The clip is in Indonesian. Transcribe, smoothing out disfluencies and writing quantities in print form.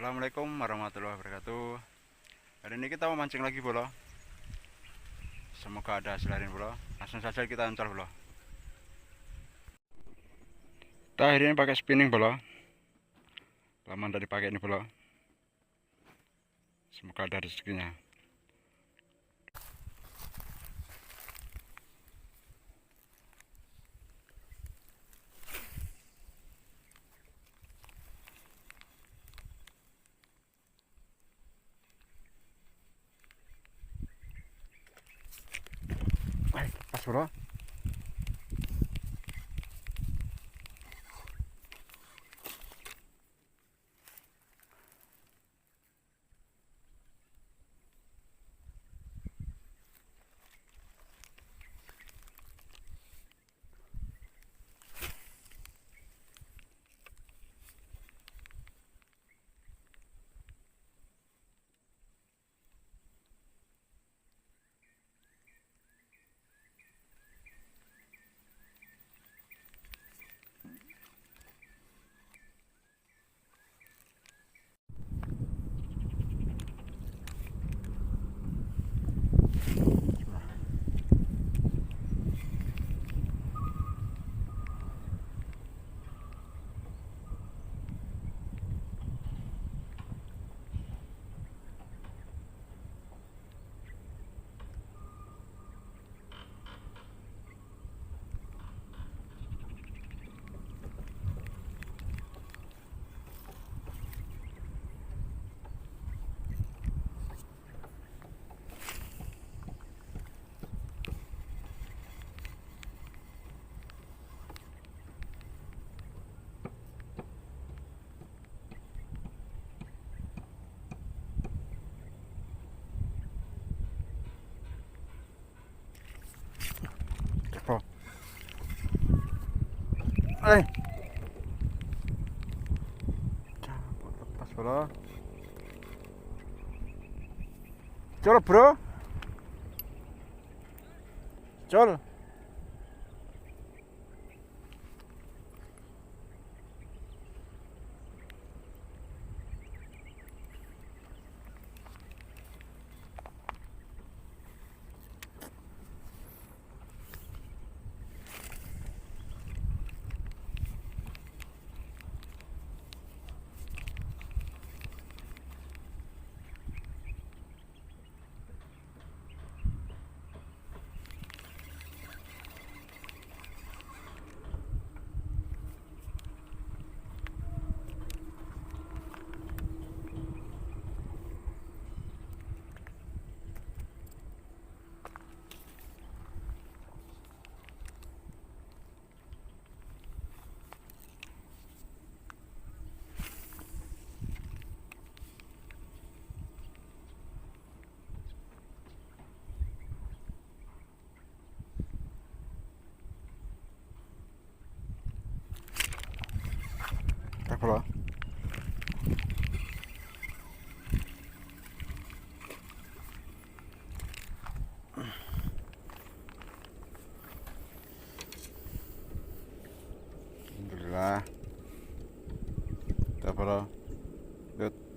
Assalamualaikum warahmatullahi wabarakatuh. Hari ini kita mau mancing lagi bolo. Semoga ada hasil hari ini bolo. Langsung saja kita ancar bolo. Kita hari ini pakai spinning bolo. Lama dari pakai ini bolo. Semoga ada rezekinya. Pas bro. Bro. Lepas bro. Col bro. Col. Tak bro. Alhamdulillah. Tak bro. Lihat.